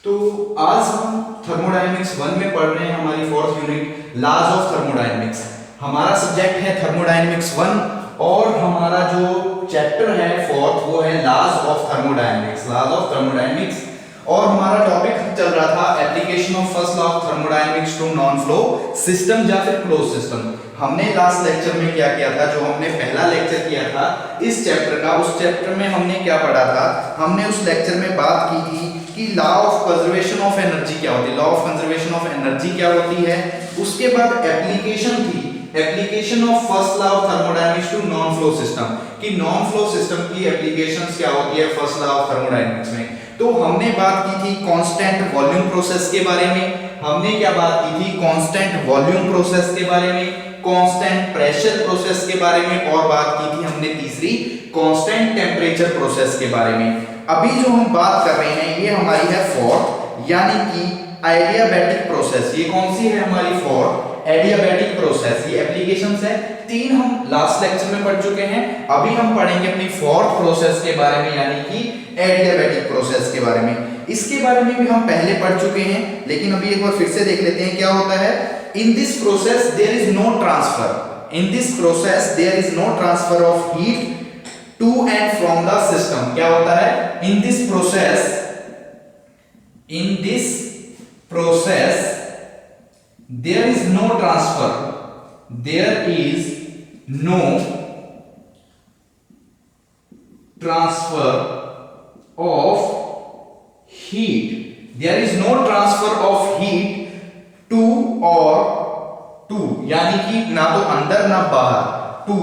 तो आज हम थर्मोडायनेमिक्स 1 में पढ़ रहे हैं हमारी fourth unit laws of thermodynamics. हमारा सब्जेक्ट है थर्मोडायनेमिक्स 1 और हमारा जो चैप्टर है फोर्थ वो है laws of thermodynamics, laws of thermodynamics. और हमारा टॉपिक चल रहा था application of first law of thermodynamics to non flow system या फिर क्लोज सिस्टम। हमने लास्ट लेक्चर में क्या किया था, जो हमने पहला लेक्चर किया था इस चैप्टर का, उस चैप्टर में हमने क्या पढ़ा था, हमने उस लेक्चर में बात की थी कि law of conservation of energy क्या होती है, law of conservation of energy क्या होती है। उसके बाद एप्लीकेशन थी, application of first law of thermodynamics to non flow system, कि नॉन फ्लो सिस्टम की एप्लीकेशंस क्या होती है फर्स्ट लॉ ऑफ थर्मोडायनेमिक्स में। तो हमने बात की थी कांस्टेंट वॉल्यूम प्रोसेस के बारे में, हमने क्या बात की थी, कांस्टेंट वॉल्यूम प्रोसेस के बारे में, कांस्टेंट प्रेशर प्रोसेस के बारे में, और बात की थी हमने तीसरी कांस्टेंट टेम्परेचर प्रोसेस के बारे में। अभी जो हम बात कर रहे हैं ये हमारी है फोर्थ, यानी कि एडियाबैटिक प्रोसेस। ये कौन सी है हमारी फोर्थ, एडियाबैटिक प्रोसेस। ये एप्लीकेशंस है, तीन हम लास्ट लेक्चर में पढ़ चुके हैं। अभी हम पढ़ेंगे अपनी फोर्थ प्रोसेस के बारे में, यानी कि एडियाबैटिक प्रोसेस के बारे में। इसके बारे में भी हम पहले पढ़ चुके हैं, लेकिन अभी एक बार फिर से देख लेते हैं क्या होता है। In this process there is no transfer, in this process there is no transfer of heat to and from the system. क्या होता है, in this process, in this process there is no transfer, there is no transfer of heat, there is no transfer of heat to or to, यानी कि ना तो अंदर ना बाहर, to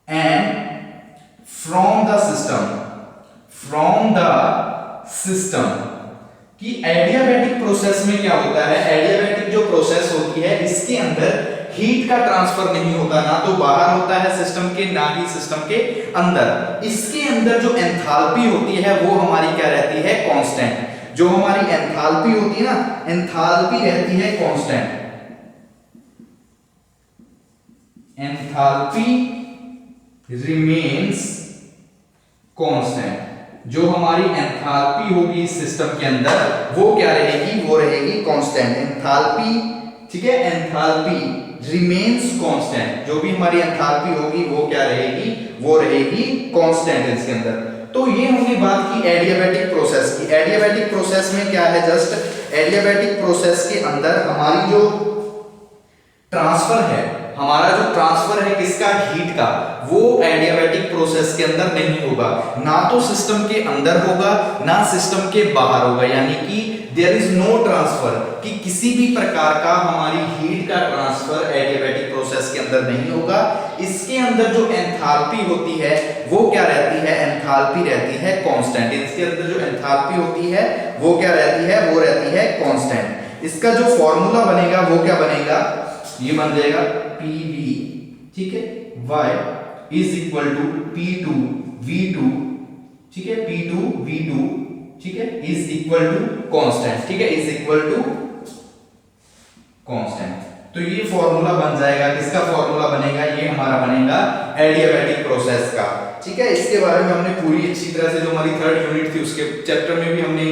and from the system, from the system। कि adiabatic process में क्या होता है, एडियाबैटिक जो प्रोसेस होती है इसके अंदर हीट का ट्रांसफर नहीं होता, ना तो बाहर होता है सिस्टम के, ना ही सिस्टम के अंदर। इसके अंदर जो एंथैल्पी होती है वो हमारी क्या रहती है, कांस्टेंट। जो हमारी एंथैल्पी होती है ना, एंथैल्पी रहती है कांस्टेंट। Enthalpy remains constant. जो हमारी एंथैल्पी होगी सिस्टम के अंदर वो क्या रहेगी, वो रहेगी कांस्टेंट। एंथैल्पी, ठीक है, एंथैल्पी रिमेन्स कांस्टेंट। जो भी हमारी एंथैल्पी होगी वो क्या रहेगी, वो रहेगी कांस्टेंट इसके अंदर। तो ये हमने बात की एडियाबैटिक प्रोसेस की। एडियाबैटिक प्रोसेस में क्या है, जस्ट एडियाबैटिक प्रोसेस के अंदर हमारी जो ट्रांसफर है, हमारा जो ट्रांसफर है किसका, हीट का, वो एडियाबैटिक प्रोसेस के अंदर नहीं होगा। ना तो सिस्टम के अंदर होगा ना सिस्टम के बाहर होगा, यानी कि देयर इज नो ट्रांसफर, कि किसी भी प्रकार का हमारी हीट का ट्रांसफर एडियाबैटिक प्रोसेस के अंदर नहीं होगा। इसके अंदर जो एंथैल्पी होती है वो क्या रहती है, एंथैल्पी रहती है कांस्टेंट। इसके अंदर जो एंथैल्पी होती है वो क्या रहती है, वो रहती है कांस्टेंट। इसका जो फॉर्मूला बनेगा वो क्या बनेगा, ये बन जाएगा PV, ठीक है, Y is equal to P2 V2, ठीक है, P2 V2, ठीक है, इज इक्वल टू कांस्टेंट, ठीक है, इज इक्वल टू कांस्टेंट। तो ये फॉर्मूला बन जाएगा, किसका फॉर्मूला बनेगा, ये हमारा बनेगा एडियाबैटिक प्रोसेस का, ठीक है। इसके बारे में हमने पूरी अच्छी तरह से, जो हमारी थर्ड यूनिट थी उसके चैप्टर में भी हमने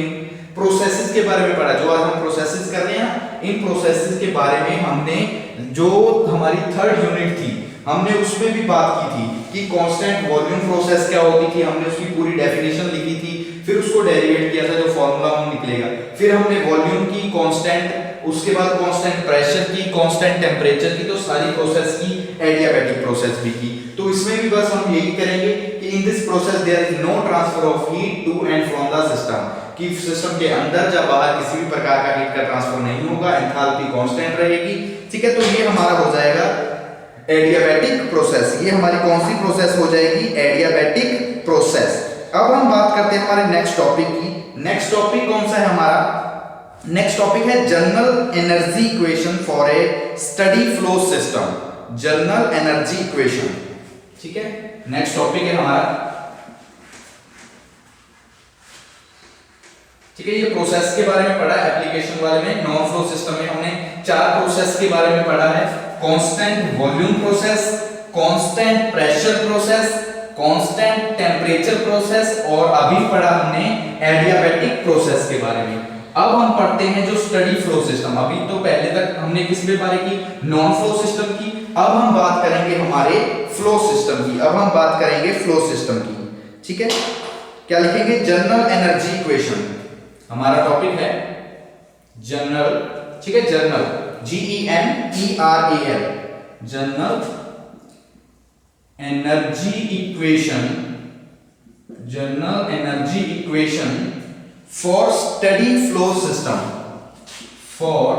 प्रोसेसेस के बारे में पढ़ा। जो आज हम प्रोसेसेस कर रहे हैं, इन प्रोसेसेस के बारे में हमने, जो हमारी थर्ड यूनिट थी हमने उसमें भी बात की थी कि कांस्टेंट वॉल्यूम प्रोसेस क्या होती थी। हमने उसकी पूरी डेफिनेशन लिखी थी, फिर उसको डेरिवेट किया था, जो फॉर्मूला हम निकलेगा। फिर हमने वॉल्यूम की, कांस्टेंट, उसके बाद कांस्टेंट प्रेशर की, कांस्टेंट टेम्परेचर की, तो सारी प्रोसेस की, एडियाबैटिक प्रोसेस भी की। तो इसमें भी बस हम यही करेंगे कि in this process there is no transfer of heat to and from the system, कि सिस्टम के अंदर या बाहर किसी भी प्रकार का हीट का ट्रांसफर नहीं होगा, एंथैल्पी कांस्टेंट रहेगी, ठीक है। तो ये हमारा हो जाएगा एडियाबैटिक प्रोसेस। ये हमारी कौन सी प्रोसेस हो जाएगी, एडियाबैटिक प्रोसेस। अब हम बात करते हैं हमारे नेक्स्ट टॉपिक की। नेक्स्ट टॉपिक कौन सा है हमारा, नेक्स्ट टॉपिक है general energy equation for a steady flow system, general energy equation, ठीक है। नेक्स्ट टॉपिक है हमारा, ठीक है। ये प्रोसेस के बारे में पढ़ा है, एप्लीकेशन वाले में। नॉन फ्लो सिस्टम में हमने चार प्रोसेस के बारे में पढ़ा है, constant volume process, constant pressure process, constant temperature process और अभी पढ़ा हमने एडियाबैटिक प्रोसेस के बारे में। अब हम पढ़ते हैं जो स्टडी फ्लो सिस्टम। अभी तो पहले तक हमने किस पे बात की, नॉन फ्लो सिस्टम की। अब हम बात करेंगे हमारे फ्लो सिस्टम की। अब हम बात करेंगे फ्लो सिस्टम की, ठीक है। क्या लिखेंगे, जनरल एनर्जी इक्वेशन। हमारा टॉपिक है जनरल, ठीक है, general GENERAL, general energy equation, general energy equation for steady flow system, for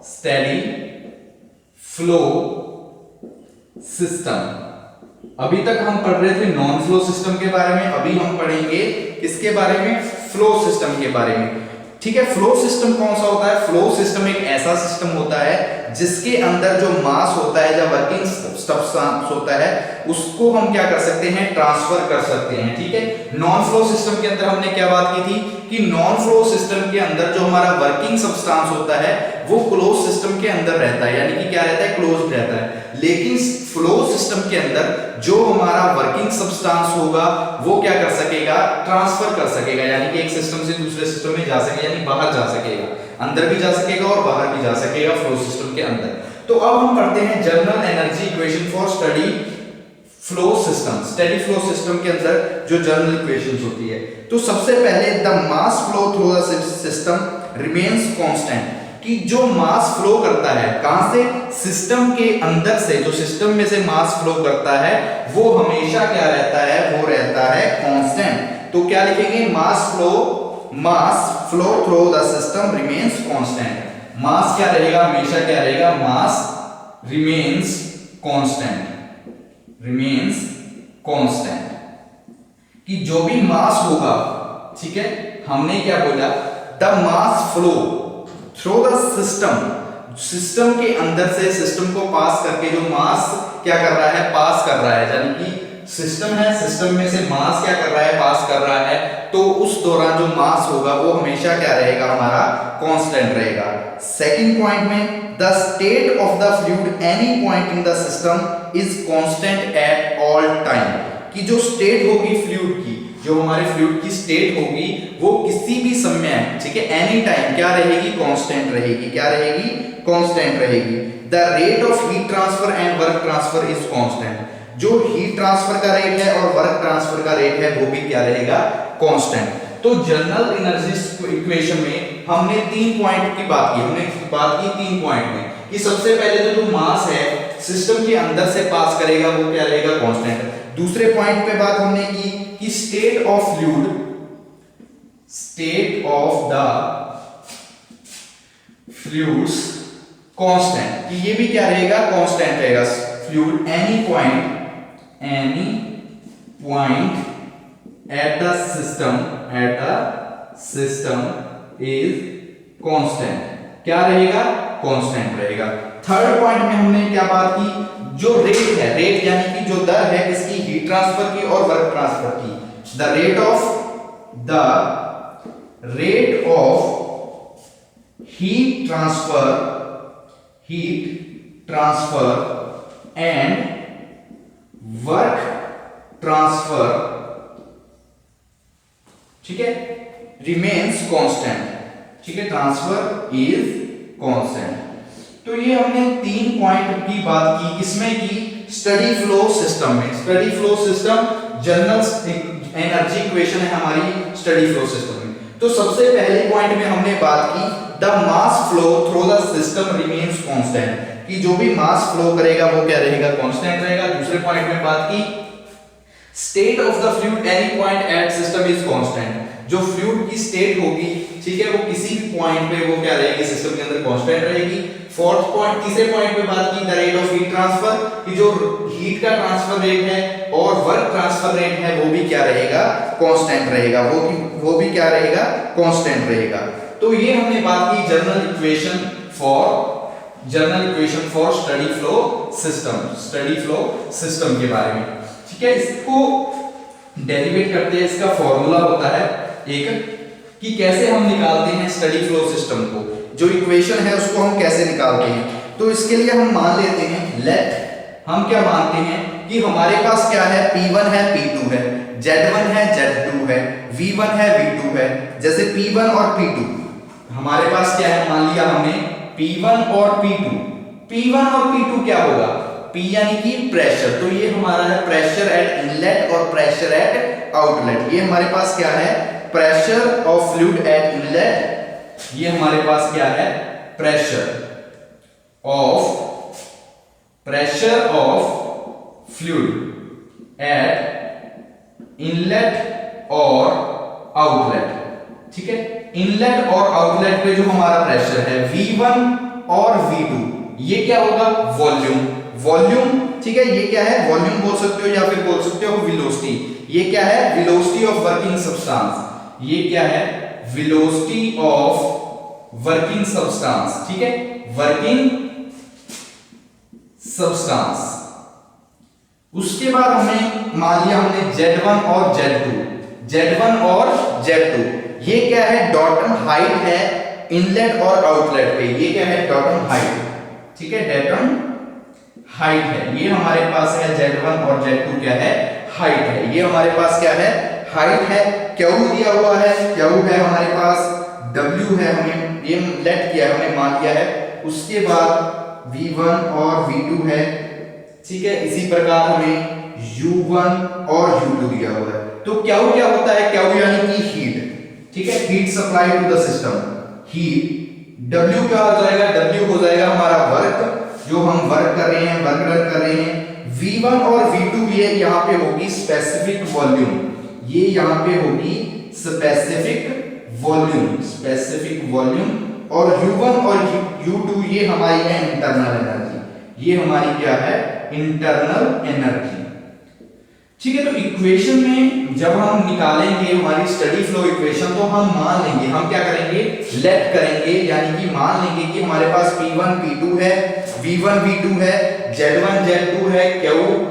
steady flow system. अभी तक हम पढ़ रहे थे नॉन फ्लो सिस्टम के बारे में, अभी हम पढ़ेंगे किसके बारे में, फ्लो सिस्टम के बारे में, ठीक है। फ्लो सिस्टम कौन सा होता है, फ्लो सिस्टम एक ऐसा सिस्टम होता है जिसके अंदर जो मास होता है या वर्किंग सब्सटेंस होता है उसको हम क्या कर सकते हैं, ट्रांसफर कर सकते हैं, ठीक है। नॉन फ्लो सिस्टम के अंदर हमने क्या बात की थी कि नॉन फ्लो सिस्टम के अंदर जो हमारा वर्किंग सब्सटेंस होता है वो क्लोज सिस्टम के अंदर रहता है, यानी कि क्या रहता है, क्लोज रहता है। लेकिन फ्लो सिस्टम के अंदर जो हमारा वर्किंग सब्सटेंस होगा वो क्या कर सकेगा, ट्रांसफर कर सकेगा, यानी कि एक सिस्टम से दूसरे सिस्टम में जा सकेगा, यानी बाहर जा सकेगा, अंदर भी जा सकेगा और बाहर भी जा सकेगा फ्लो सिस्टम के अंदर। तो अब हम पढ़ते हैं general energy equation for steady flow system. Steady flow system के अंदर जो जनरल इक्वेशंस होती है, तो सबसे पहले the mass flow through the system remains constant, कि जो मास फ्लो करता है कहां से, सिस्टम के अंदर से, जो सिस्टम में से मास फ्लो करता है वो हमेशा क्या रहता है, वो रहता है कांस्टेंट। तो क्या लिखेंगे, mass flow through the system remains constant. Mass क्या रहेगा, हमेशा क्या रहेगा, mass remains constant, remains constant, कि जो भी मास होगा, ठीक है, हमने क्या बोला, the mass flow through the system, system के अंदर से सिस्टम को पास करके जो मास क्या कर रहा है, पास कर रहा है, यानी कि सिस्टम है, सिस्टम में से मास क्या कर रहा है, पास कर रहा है, तो उस दौरान जो मास होगा वो हमेशा क्या रहेगा, हमारा कांस्टेंट रहेगा। सेकंड पॉइंट में the state of the fluid any point in the system is constant at all time, कि जो स्टेट होगी फ्लूइड की, जो हमारे फ्लूइड की स्टेट होगी वो किसी भी समय, ठीक है, एनी टाइम क्या रहेगी, कांस्टेंट रहेगी, क्या रहेगी, कांस्टेंट रहेगी। The rate of heat transfer and work transfer is constant, जो हीट ट्रांसफर का रेट है और वर्क ट्रांसफर का रेट है वो भी क्या रहेगा, कांस्टेंट। तो जनरल एनर्जी इक्वेशन में हमने 3 पॉइंट की बात की, हमने बात की 3 पॉइंट में, कि सबसे पहले तो जो मास है सिस्टम के अंदर से पास करेगा वो क्या रहेगा, कांस्टेंट। दूसरे पॉइंट पे बात हमने की कि state of fluid, state of the fluids constant, कि ये भी क्या रहेगा, कांस्टेंट रहेगा। Fluid any point at the system is constant, क्या रहेगा, कांस्टेंट रहेगा। थर्ड पॉइंट में हमने क्या बात की, जो रेट है, रेट यानी कि जो दर है किसकी, हीट ट्रांसफर की और वर्क ट्रांसफर की, the rate of heat transfer and work transfer, ठीक है, रिमेन्स कांस्टेंट, ठीक है, ट्रांसफर इज कांस्टेंट। तो ये हमने 3 पॉइंट की बात की, किसमें की, स्टडी फ्लो सिस्टम में। Steady flow system general energy equation है हमारी स्टडी फ्लो सिस्टम में। तो सबसे पहले पॉइंट में हमने बात की the mass flow through the system remains constant, कि जो भी मास फ्लो करेगा वो क्या रहेगा, कांस्टेंट रहेगा। दूसरे पॉइंट में बात की state of the fluid any point at system is constant, जो फ्लूइड की स्टेट होगी, ठीक है, वो किसी भी पॉइंट पे वो क्या रहेगी, सिस्टम के अंदर कांस्टेंट रहेगी। फोर्थ पॉइंट, तीसरे पॉइंट पे बात की the rate of heat transfer, कि जो हीट का ट्रांसफर रेट है और वर्क ट्रांसफर रेट है वो भी क्या रहेगा, कांस्टेंट रहेगा, वो भी क्या रहेगा, कांस्टेंट रहेगा। तो ये हमने बात की general equation for steady flow system के बारे में, ठीक है। इसको डेरिवेट करते हैं, इसका फॉर्मूला होता है एक, कि कैसे हम निकालते हैं स्टडी फ्लो सिस्टम को, जो इक्वेशन है उसको हम कैसे निकालते हैं। तो इसके लिए हम मान लेते हैं लेट, हम क्या मानते हैं कि हमारे पास क्या है, P1 है P2 है, Z1 है Z2 है, V1 है V2 है। जैसे P1 और P2 हमारे पास क्या है, मान लिया हमने P1 और P2, P1 और P2 क्या होगा, P यानी कि प्रेशर, तो ये हमारा है प्रेशर एट इनलेट और प्रेशर एट आउटलेट। ये हमारे पास क्या है, pressure of fluid eight inlet, ये हमारे पास क्या है, pressure of fluid eight inlet और आउटलेट। ठीक है, इनलेट और आउटलेट पे जो हमारा प्रेशर है V1 और V2, ये क्या होगा, वॉल्यूम। ठीक है, ये क्या है, वॉल्यूम बोल सकते हो या फिर बोल सकते हो वेलोसिटी। ये क्या है, वेलोसिटी ऑफ वर्किंग सब्सटेंस। ये क्या है, वेलोसिटी ऑफ वर्किंग सब्सटेंस। ठीक है, वर्किंग सब्सटेंस। उसके बाद हमें मान लिया हमने Z1 और Z2, ये क्या है, डॉटम हाइट है इनलेट और आउटलेट पे। ये क्या है, डॉटम हाइट। ठीक है, डॉटम हाइट है, ये हमारे पास है Z1 और Z2 क्या है, हाइट है। ये हमारे पास क्या है, हाइट है। क्यू दिया हुआ है, क्यू है हमारे पास, W है, हमने ये लेट किया है, हमने मान लिया है। उसके बाद V1 और V2 है। ठीक है, इसी प्रकार हमें U1 और U2 दिया हुआ है। तो क्या होता है, क्यू यानी कि हीट। ठीक है, heat supply to the system, heat. W क्या हो जाएगा, W हो जाएगा हमारा वर्क, जो हम वर्क कर रहे हैं, वर्क डन कर रहे हैं। V1 और V2 ये यहाँ पे होगी स्पेसिफिक वॉल्यूम, ये यहाँ पे होगी स्पेसिफिक वॉल्यूम। और U1 और U2 ये हमारी है इंटरनल एनर्जी, ये हमारी क्या है, इंटरनल एनर्जी। ठीक है, तो इक्वेशन में जब हम निकालेंगे हमारी स्टडी फ्लो इक्वेशन, तो हम मान लेंगे, हम क्या करेंगे, लेट करेंगे, यानी कि मान लेंगे कि हमारे पास P1 P2 है, V1 V2 है, Z1 Z2 है, Q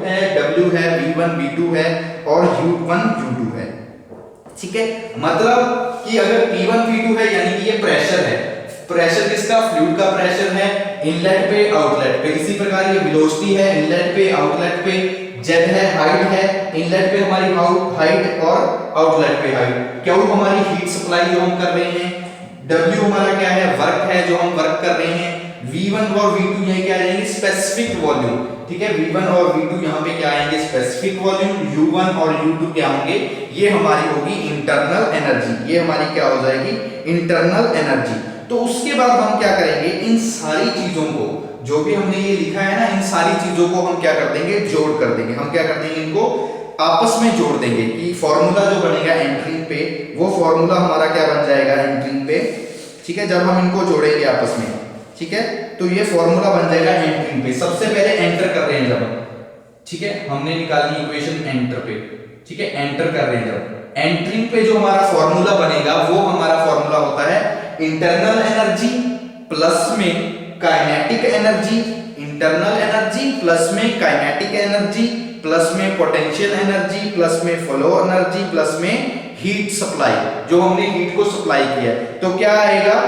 है, W है, V1 V2 है और U1 U2 है। ठीक है, मतलब कि अगर P1 P2 है यानी कि ये प्रेशर है, प्रेशर किसका, फ्लूइड का प्रेशर है इनलेट पे आउटलेट पे। इसी प्रकार ये वेलोसिटी है इनलेट पे आउटलेट पे, Z है हाइट है, इनलेट पे हमारी हाइट और आउटलेट पे हाइट। Q हमारी हीट सप्लाई जो हम कर रहे हैं, W हमारा क्या है, वर्क है जो हम वर्क कर रहे हैं। V1 और V2 ये क्या आएंगे, स्पेसिफिक वॉल्यूम। ठीक है, V1 और V2 यहाँ पे क्या आएंगे, स्पेसिफिक वॉल्यूम। U1 और U2 क्या होंगे, ये हमारी होगी इंटरनल एनर्जी, ये हमारी क्या हो जाएगी, इंटरनल एनर्जी। तो उसके बाद हम क्या करेंगे, इन सारी चीजों को, जो भी हमने ये लिखा है ना, इन सारी चीजों को हम क्या कर देंगे, जोड़ कर देंगे। हम क्या कर देंगे, इनको आपस में जोड़ देंगे कि फॉर्मूला जो बनेगा एंट्री पे, वो फॉर्मूला हमारा क्या बन जाएगा एंट्री पे। ठीक है, जब हम इनको जोड़ेंगे आपस में, ठीक है, तो ये फॉर्मूला बन जाएगा एंट्री पे। सबसे पहले एंटर कर रहे हैं जब, ठीक है, हमने निकाली इक्वेशन एंटर पे। ठीक है, एंटर कर रहे हैं जब, एंट्री पे जो हमारा फॉर्मूला बनेगा वो हमारा फॉर्मूला होता है इंटरनल एनर्जी प्लस में kinetic energy, internal energy plus में काइनेटिक एनर्जी प्लस में पोटेंशियल एनर्जी प्लस में फ्लो एनर्जी प्लस में हीट सप्लाई, जो हमने हीट को सप्लाई किया। तो क्या आएगा,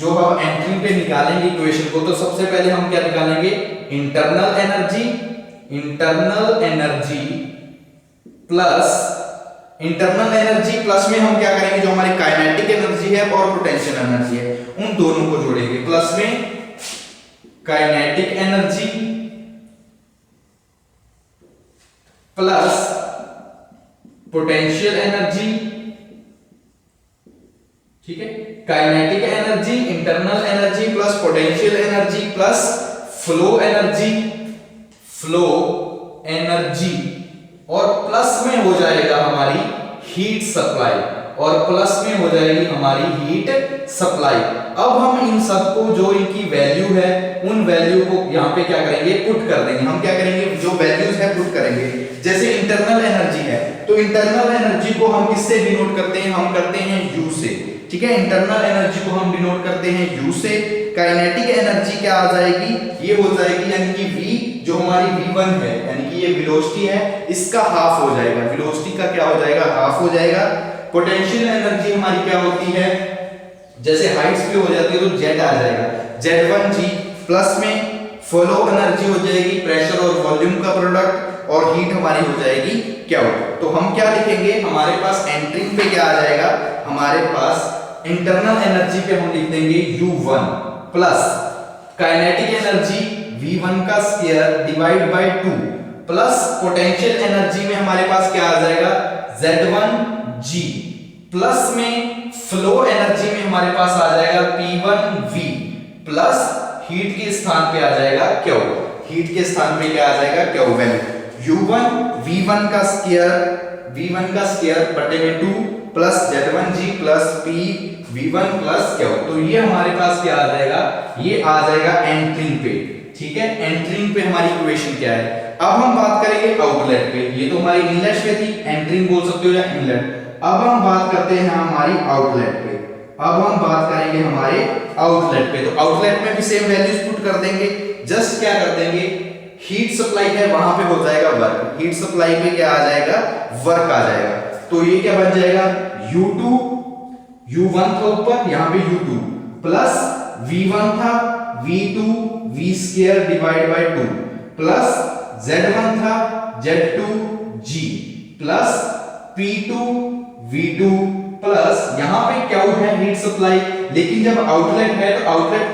जो हम एंट्री पे निकालेंगे इक्वेशन को, तो सबसे पहले हम क्या निकालेंगे, इंटरनल एनर्जी प्लस में हम क्या करेंगे, जो हमारी काइनेटिक एनर्जी है और पोटेंशियल एनर्जी है, उन दोनों को जोड़ेंगे। प्लस में kinetic energy plus potential energy. ठीक है, kinetic energy, internal energy plus potential energy plus flow energy और प्लस में हो जाएगा हमारी हीट सप्लाई, और प्लस में हो जाएगी हमारी हीट सप्लाई। अब हम इन सबको, जो इनकी वैल्यू है, उन वैल्यू को यहाँ पे क्या करेंगे, पुट कर देंगे। हम क्या करेंगे, जो वैल्यूज है पुट करेंगे। जैसे इंटरनल एनर्जी है, तो इंटरनल एनर्जी को हम किससे डिनोट करते हैं, हम करते हैं U से। ठीक है, इंटरनल एनर्जी को हम डिनोट करते हैं U से। काइनेटिक एनर्जी क्या आ जाएगी, ये हो जाएगी यानी कि V, जो हमारी V1 है, यानी कि ये वेलोसिटी है, इसका हाफ हो जाएगा, वेलोसिटी का क्या हो जाएगा, हाफ हो जाएगा। पोटेंशियल एनर्जी हमारी क्या होती है, जैसे हाइट्स पे हो जाती है तो Z आ जाएगा, Z1G प्लस में फ्लो एनर्जी हो जाएगी, प्रेशर और वॉल्यूम का प्रोडक्ट, और हीट हमारी हो जाएगी क्या हो। तो हम क्या लिखेंगे, हमारे पास एंट्रिंग पे क्या आ जाएगा, हमारे पास इंटरनल एनर्जी पे हम लिख देंगे U1 plus kinetic energy V1 का square divide by 2 plus potential energy में हमारे पास क्या आ जाएगा Z1G प्लस में फ्लो एनर्जी में हमारे पास आ जाएगा P1V प्लस हीट के स्थान पे आ जाएगा Q, हीट के स्थान पे क्या आ जाएगा Q वैल्यू U1 V1 का स्क्वायर बटे में 2 plus Z1G plus P V1 plus Q। तो ये हमारे पास क्या आ जाएगा, ये आ जाएगा एंट्रिंग पे। ठीक है, एंट्रिंग पे हमारी इक्वेशन क्या है। अब हम बात करेंगे आउटलेट पे, ये तो हमारी इनलेट पे थी, एंट्रिंग बोल सकते हो या इनलेट। अब हम बात करते हैं हमारी आउटलेट पे, अब हम बात करेंगे हमारे आउटलेट पे। तो आउटलेट में भी सेम वैल्यूज पुट कर देंगे, जस्ट क्या कर देंगे, हीट सप्लाई है वहां पे हो जाएगा वर्क, हीट सप्लाई पे क्या आ जाएगा, वर्क आ जाएगा। तो ये क्या बन जाएगा, U2 U1 था ऊपर, यहाँ पे U2 प्लस V1 था V2 V square divide by 2 plus Z1 था Z2G plus P2 V2 plus यहाँ पे क्या है हीट सप्लाई, लेकिन जब आउटलेट है तो आउटलेट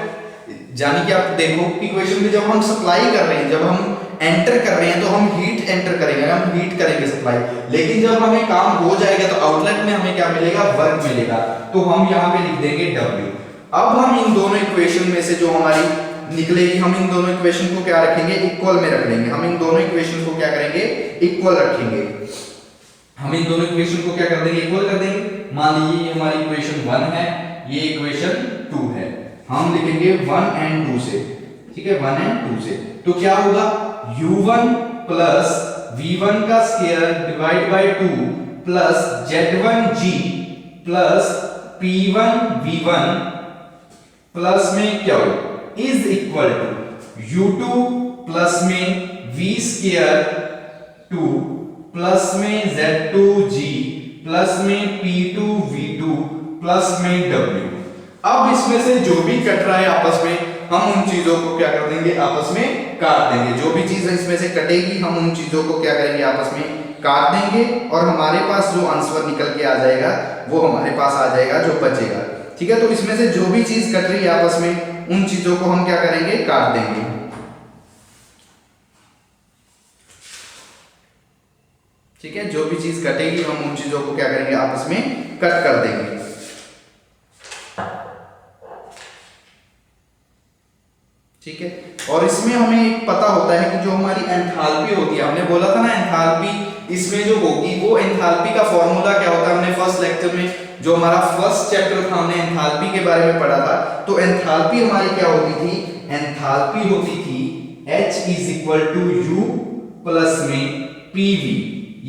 यानी कि आप देखो इक्वेशन में जब हम सप्लाई कर रहे हैं, जब हम एंटर कर रहे हैं तो हम हीट एंटर करेंगे, हम हीट करेंगे सप्लाई, लेकिन जब हमें काम हो जाएगा तो आउटलेट में हमें क्या मिलेगा, वर्क मिलेगा। तो हम यहाँ पे लिख देंगे W। अब हम इन दोनों इक्वेशन में से जो हमारी निकलेगी, हम इन दोनों इक्वेशन को क्या रखेंगे, इक्वल में रख लेंगे। हम इन दोनों इक्वेशन को क्या करेंगे, इक्वल रखेंगे। हम इन दोनों इक्वेशन को क्या कर देंगे, इक्वल कर देंगे। मान लीजिए ये हमारी इक्वेशन 1 है, ये इक्वेशन 2 है, हम लिखेंगे 1 and 2 से। ठीक है, 1 and 2 से। तो क्या होगा, U1 प्लस V1 का square divide by 2 plus Z1G plus P1 V1 plus में क्या हो is equal to U2 plus में V स्क्वायर 2 प्लस में Z2G प्लस में P2 V2 प्लस में W। अब इसमें से जो भी कट रहा है आपस में, हम उन चीजों को क्या कर देंगे, आपस में काट देंगे। जो भी चीज इसमें से कटेगी हम उन चीजों को क्या करेंगे, आपस में काट देंगे, और हमारे पास जो आंसर निकल के आ जाएगा वो हमारे पास आ जाएगा, जो बचेगा। ठीक है, तो इसमें से जो भी चीज कट रही है आपस में, उन चीजों को हम क्या करेंगे, काट देंगे। ठीक है, जो भी चीज कटेगी हम उन चीजों को क्या करेंगे, आपस में कट कर देंगे। ठीक है, और इसमें हमें एक पता होता है कि जो हमारी एंथैल्पी होती है, हमने बोला था ना एंथैल्पी इसमें जो होगी, वो एंथैल्पी का फॉर्मूला क्या होता है, हमने फर्स्ट लेक्चर में जो हमारा फर्स्ट चैप्टर था हमने एंथैल्पी के बारे में पढ़ा था। तो एंथैल्पी हमारी क्या होती थी, एंथैल्पी होती थी H is equal to U plus में PV,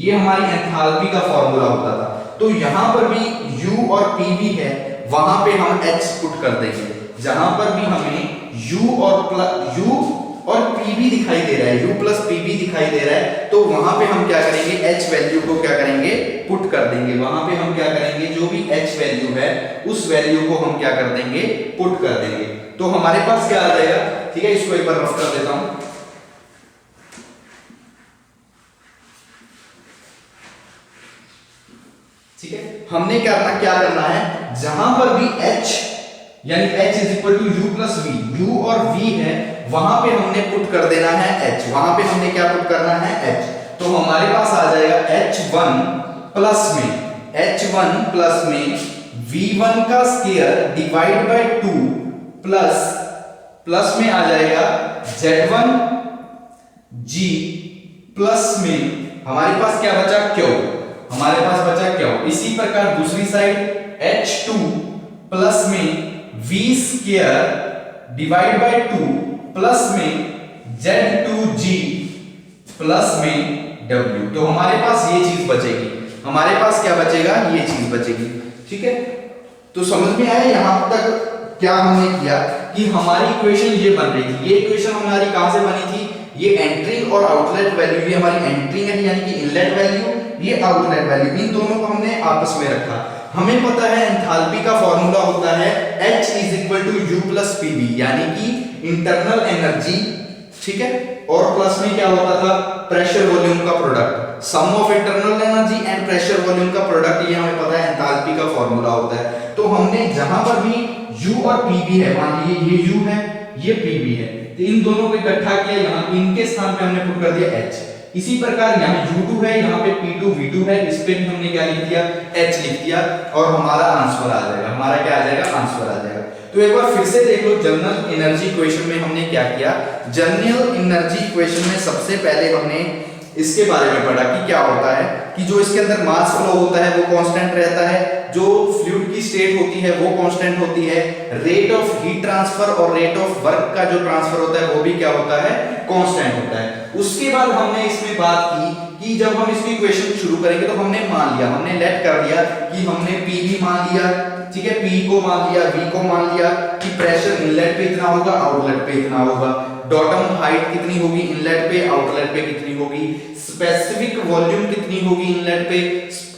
ये हमारी एंथैल्पी का फॉर्मूला होता था। तो यहां पर भी U और PV है, वहां पे हम H पुट कर देंगे। जहां पर भी हमें U और PV दिखाई दे रहा है, U प्लस PV दिखाई दे रहा है, तो वहां पे हम क्या करेंगे, H वैल्यू को क्या करेंगे, पुट कर देंगे। वहां पे हम क्या करेंगे, जो भी H वैल्यू है उस वैल्यू को हम क्या कर देंगे, पुट कर देंगे। तो हमारे पास क्या आ जाएगा। ठीक है, इसको एक बार रफ कर देता हूं। ठीक है, हमने क्या करना है, जहां पर भी H यानी H is equal to U plus V, U और V है, वहां पे हमने पुट कर देना है H, वहां पे हमने क्या पुट करना है, H। तो हमारे पास आ जाएगा H1 प्लस में V1 का स्क्वायर डिवाइड बाय 2 प्लस में आ जाएगा Z1G प्लस में हमारे पास क्या बचा, Q, हमारे पास बचा Q। इसी प्रकार दूसरी साइड H2 प्लस में V square divide by 2 plus में Z2G प्लस में W। तो हमारे पास ये चीज बचेगी, हमारे पास क्या बचेगा, ये चीज बचेगी। ठीक है, तो समझ में आया यहां तक क्या हमने किया कि हमारी इक्वेशन ये बन रही थी। ये इक्वेशन हमारी कहां से बनी थी, ये एंट्रिंग और आउटलेट वैल्यू, ये हमारी एंट्रिंग है यानी कि इनलेट वैल्यू, ये आउटलेट वैल्यू, इन दोनों को हमने आपस में रखा। हमें पता है एंथैल्पी का फॉर्मूला होता है H is equal to U plus PV यानी कि इंटरनल एनर्जी। ठीक है, और प्लस में क्या होता था, प्रेशर वॉल्यूम का product, sum of internal energy and pressure volume का प्रोडक्ट, ये हमें पता है एंथैल्पी का फॉर्मूला होता है। तो हमने जहां पर भी U और PV है, मान लीजिए ये U है ये PV है, तो इन दोनों को इकट्ठा किया, यहाँ इनके स्थान पे हमने पुट कर दिया H। इसी प्रकार यहाँ U2 है, यहाँ पे P2 V2 है, इस पे भी हमने क्या लिख दिया, H लिख दिया, और हमारा आंसर आ जाएगा, हमारा क्या आ जाएगा, आंसर आ जाएगा। तो एक बार फिर से देख लो, जनरल एनर्जी इक्वेशन में हमने क्या किया, जनरल एनर्जी इक्वेशन में सबसे पहले हमने इसके बारे में पढ़ा कि क्या होता है कि जो इसके अंदर मास फ्लो होता है वो कांस्टेंट रहता है, जो फ्लूइड की स्टेट होती है वो कांस्टेंट होती है, रेट ऑफ हीट ट्रांसफर और रेट ऑफ वर्क का जो ट्रांसफर होता है वो भी क्या होता है, कांस्टेंट होता है। उसके बाद हमने इसमें बात की कि जब हम इसकी इक्वेशन शुरू करेंगे तो हमने मान लिया, हमने लेट कर दिया कि हमने P भी मान लिया, ठीक है, P को मान लिया, V को मान लिया कि प्रेशर इनलेट पे इतना होगा, आउटलेट पे इतना होगा, बॉटम हाइट कितनी होगी इनलेट पे, आउटलेट पे कितनी होगी, स्पेसिफिक वॉल्यूम कितनी होगी इनलेट पे,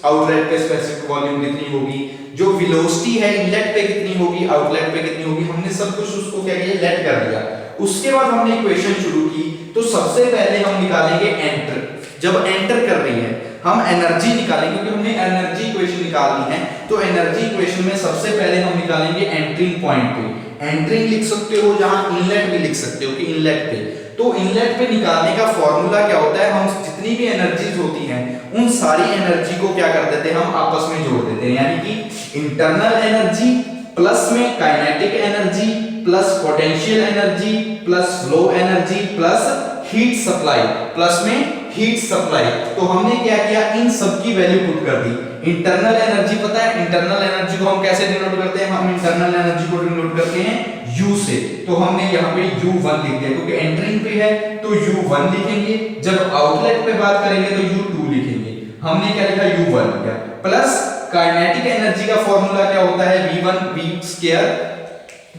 आउटलेट पे स्पेसिफिक वॉल्यूम कितनी होगी, जो वेलोसिटी है इनलेट पे कितनी होगी, आउटलेट पे कितनी होगी, हमने सब कुछ उसको क्या किया, लेट कर दिया। उसके बाद हमने इक्वेशन शुरू की, तो सबसे पहले हम निकालेंगे एंटर, जब एंटर कर रही है हम एनर्जी निकालेंगे, क्योंकि हमने एनर्जी इक्वेशन निकालनी है, तो एनर्जी इक्वेशन में सबसे पहले हम निकालेंगे एंट्रिंग पॉइंट पे, एंट्रिंग लिख सकते हो, जहां इनलेट भी लिख सकते हो कि इनलेट पे, तो इनलेट पे निकालने का फॉर्मूला क्या होता है, हम जितनी भी एनर्जीज होती हैं उन सारी एनर्जी को क्या कर देते हैं, हम आपस में जोड़ देते हैं, यानी कि इंटरनल एनर्जी प्लस में kinetic energy plus potential energy plus flow energy plus heat supply, plus में हीट सप्लाई। तो हमने क्या किया, इन सब की वैल्यू पुट कर दी। इंटरनल एनर्जी पता है, इंटरनल एनर्जी को हम कैसे डिनोट करते हैं, हम इंटरनल एनर्जी को डिनोट करते हैं U से, तो हमने यहाँ पे U1 लिख दिया, क्योंकि एंटरिंग पे है तो U1 लिखेंगे, जब आउटलेट पे बात करेंगे तो U2 लिखेंगे, हमने क्या लिखा, U1 लिखा, प्लस काइनेटिक एनर्जी का फॉर्मूला क्या होता है, V1 V square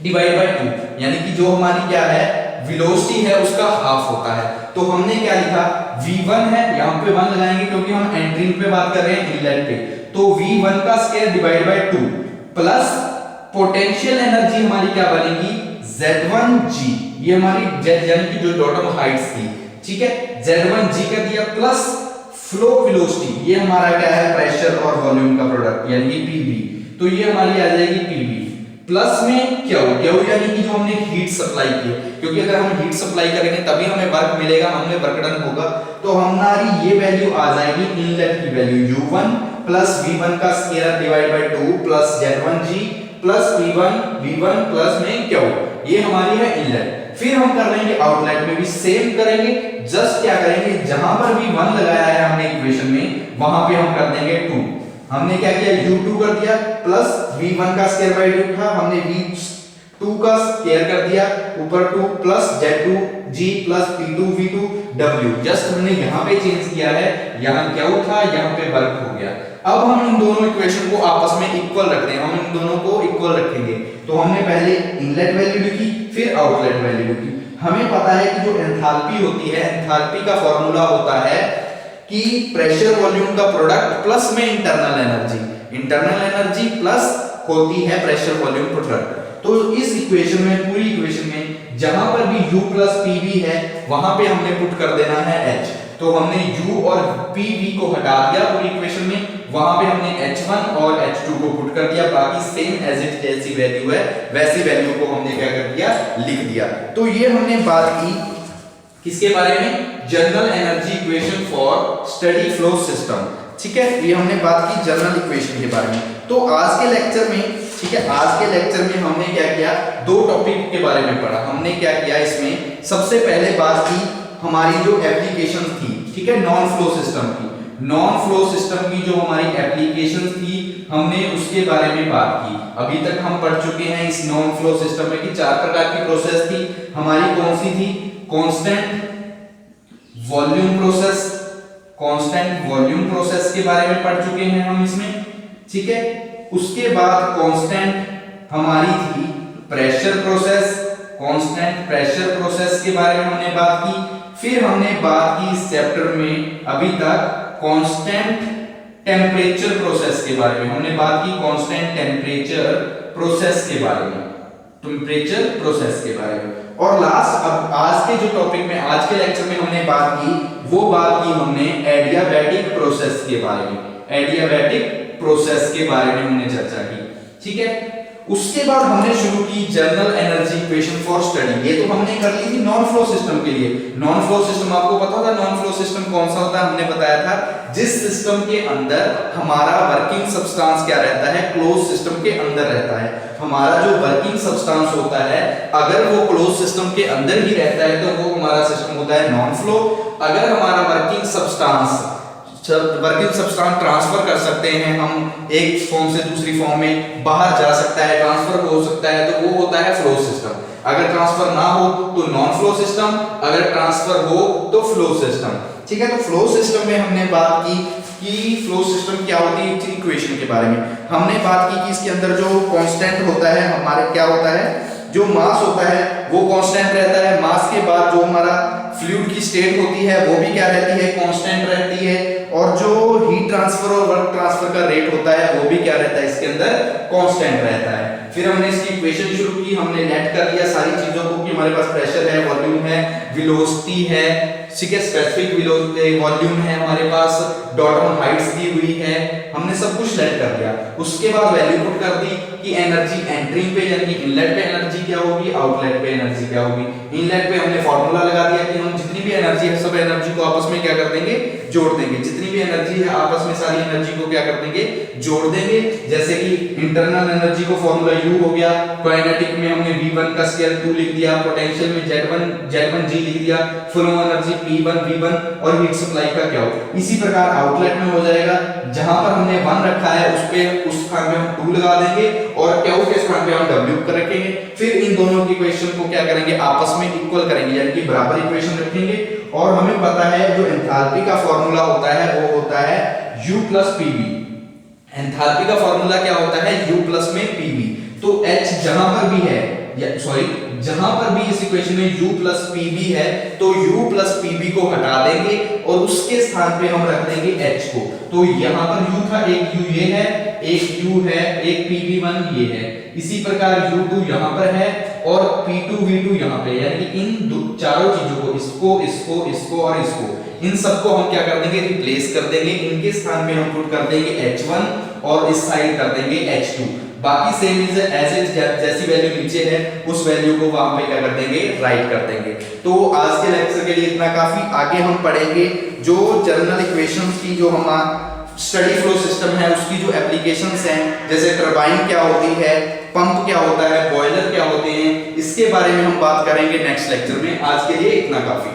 divide by 2, यानी कि जो हमारी क्या है वेलोसिटी है उसका हाफ होता है, तो हमने क्या लिखा, V1 है, यहाँ पे 1 लगाएंगे क्योंकि हम एंट्रिंग पे बात कर रहे हैं इनलेट पे, तो V1 का square divide by 2 plus potential energy हमारी क्या बनेगी, Z1G, ये हमारी यानी कि जो बॉटम हाइट्स थी, ठीक है, Z1G का दिया, प्लस फ्लो वेलोसिटी, ये हमारा क्या है, प्रेशर और वॉल्यूम का प्रोडक्ट यानी कि PV, तो ये हमारी आ जाएगी PV, प्लस में Q यानी कि जो हमने हीट सप्लाई की, क्योंकि अगर हम हीट सप्लाई करेंगे तभी हमें वर्क मिलेगा, हमें वर्क डन होगा, तो हमारी ये वैल्यू आ जाएगी इनलेट की वैल्यू U1 प्लस V1 का square divide by 2 plus Z1G plus V1 plus में Q, ये हमारी है इनलेट। फिर हम कर लेंगे आउटलेट में भी सेम करेंगे, जस्ट क्या करेंगे, जहां पर भी 1 लगाया है हमने इक्वेशन में वहां पे हम कर देंगे 2, हमने क्या किया, U2 कर दिया प्लस V1 का स्क्वायर बाय 2 था, हमने V2 का स्क्वायर कर दिया ऊपर 2 plus Z2G plus P2 V2 W, just हमने यहां पे चेंज किया है, यहां क्या था, यहां पे वर्क हो गया। अब हम इन दोनों इक्वेशन को आपस में इक्वल रखते हैं, हम इन दोनों को इक्वल रखेंगे, तो हमने पहले इनलेट वैल्यू लिखी फिर आउटलेट वैल्यू लिखी। हमें पता है कि जो एंथैल्पी होती है, एंथैल्पी का फॉर्मूला होता है कि प्रेशर वॉल्यूम का प्रोडक्ट प्लस में इंटरनल एनर्जी प्लस होती है प्रेशर वॉल्यूम प्रोडक्ट। तो इस इक्वेशन में, पूरी इक्वेशन में जहां पर भी U प्लस PV है वहां पे हमने पुट कर देना है H, तो हमने U और PV को हटा दिया पूरी इक्वेशन में, वहां पे हमने H1 और H2 को पुट कर दिया, बाकी सेम एज इट जैसी वैल्यू है वैसी वैल्यू को हमने क्या कर दिया, लिख दिया। तो ये हमने बात की किसके बारे में, general energy equation for steady flow system, ठीक है, ये हमने बात की जनरल इक्वेशन के बारे में। तो आज के लेक्चर में, ठीक है, आज के लेक्चर में हमने क्या किया, दो टॉपिक के बारे में पढ़ा। हमने क्या किया, इसमें सबसे पहले बात की हमारी जो एप्लीकेशन थी, ठीक है, नॉन फ्लो सिस्टम की, नॉन फ्लो सिस्टम की जो हमारी एप्लीकेशन थी हमने उसके बारे में बात की। अभी तक हम पढ़ चुके हैं इस नॉन फ्लो सिस्टम में कि 4 प्रकार की प्रोसेस थी हमारी, कौन सी थी, constant volume process, constant volume process के बारे में पढ़ चुके हैं हम इसमें, ठीक है। उसके बाद कांस्टेंट हमारी थी pressure process, constant pressure process के बारे में हमने बात की। फिर हमने बात की इस चैप्टर में अभी तक कांस्टेंट टेम्परेचर प्रोसेस के बारे में, हमने बात की कांस्टेंट टेम्परेचर प्रोसेस के बारे में, टेम्परेचर प्रोसेस के बारे में। और लास्ट, अब आज के जो टॉपिक में, आज के लेक्चर में हमने बात की, वो बात की हमने एडियाबैटिक प्रोसेस के बारे में, एडियाबैटिक प्रोसेस के बारे में हमने चर्चा की, ठीक है। उसके बाद हमने शुरू की general energy equation for study. ये तो हमने कर ली थी नॉन फ्लो सिस्टम के लिए। नॉन फ्लो सिस्टम आपको पता था, नॉन फ्लो सिस्टम कौन सा होता है, हमने बताया था जिस सिस्टम के अंदर हमारा वर्किंग सब्सटेंस क्या रहता है, क्लोज सिस्टम के अंदर रहता है। हमारा जो वर्किंग सब्सटेंस होता है अगर वो क्लोज सिस्टम के अंदर ही रहता है तो वो हमारा सिस्टम होता है नॉन फ्लो। अगर हमारा वर्किंग सब्सटेंस ट्रांसफर कर सकते हैं, हम एक फॉर्म से दूसरी फॉर्म में बाहर जा सकता है, ट्रांसफर हो सकता है, तो वो होता है फ्लो सिस्टम। अगर ट्रांसफर ना हो तो नॉन फ्लो सिस्टम, अगर ट्रांसफर हो तो फ्लो सिस्टम, ठीक है। तो फ्लो सिस्टम में हमने बात की कि फ्लो सिस्टम क्या होती है, इक्वेशन के बारे में हमने बात की कि इसके अंदर जो कांस्टेंट होता है हमारे, क्या होता है, जो मास होता है वो कांस्टेंट रहता है। मास के बाद जो हमारा फ्लूइड की स्टेट होती है वो भी क्या रहती है, कांस्टेंट रहती है। और जो हीट ट्रांसफर और वर्क ट्रांसफर का रेट होता है वो भी क्या रहता है, इसके अंदर कांस्टेंट रहता है। फिर हमने इसकी इक्वेशन शुरू की, हमने नेट कर लिया सारी चीजों को कि हमारे पास प्रेशर है, वॉल्यूम है, वेलोसिटी है, ठीक है, स्पेसिफिक वॉल्यूम है, हमारे पास डॉट ऑन हाइट्स दी हुई है, हमने सब कुछ लेट कर दिया। उसके बाद वैल्यू पुट कर दी कि एनर्जी एंट्रिंग पे यानी कि इनलेट पे एनर्जी क्या होगी, आउटलेट पे एनर्जी क्या होगी। इनलेट पे हमने फार्मूला लगा दिया कि हम जितनी भी एनर्जी है सब एनर्जी को आपस में क्या कर देंगे, जोड़ देंगे। जितनी भी एनर्जी है आपस में सारी एनर्जी को क्या कर देंगे, जोड़ देंगे। जैसे कि इंटरनल एनर्जी को फार्मूला U हो गया, काइनेटिक में हमने V1 का स्केल 2 लिख दिया, पोटेंशियल में Z1G लिख दिया, फ्लो एनर्जी P1 V1 और हीट सप्लाई का क्या हो। इसी प्रकार आउटलेट में हो जाएगा, जहां पर हमने 1 रखा है उस स्थान पे हम 2 लगा देंगे और Q के स्थान पे हम W कर रखेंगे। फिर इन दोनों की इक्वेशन को क्या करेंगे, आपस में इक्वल करेंगे यानी कि बराबर इक्वेशन रखेंगे। और हमें पता है जो एंथैल्पी का फार्मूला होता है वो होता है U प्लस PV। एंथैल्पी का फार्मूला क्या होता है, U प्लस में PV। तो H जहां पर भी है, जहां पर भी इस इक्वेशन में U प्लस PV है तो U प्लस PV को हटा देंगे और उसके स्थान पे हम रख देंगे H को। तो यहाँ पर U था, एक U ये है, एक U है, एक PV1 ये है। इसी प्रकार U2 यहाँ पर है और P2 V2 यहाँ पे, यानी कि इन चारों चीजों को, इसको और इसको, इन सबको हम क्या कर देंगे, रिप्लेस कर देंगे। इनके स्थान पे हम पुट कर देंगे H1 और इस साइड कर देंगे H2। बाकी सेम इज एज इट, जैसी वैल्यू नीचे है उस वैल्यू को वहां पे क्या कर देंगे, राइट कर देंगे। तो आज के लेक्चर के लिए इतना काफी। आगे हम पढ़ेंगे जो जनरल इक्वेशंस की, जो हमारा स्टडी फ्लो सिस्टम है उसकी जो एप्लीकेशंस हैं, जैसे टरबाइन क्या होती है, पंप क्या होता है, बॉयलर क्या होते हैं, इसके बारे में हम बात करेंगे नेक्स्ट लेक्चर में। आज के लिए इतना काफी।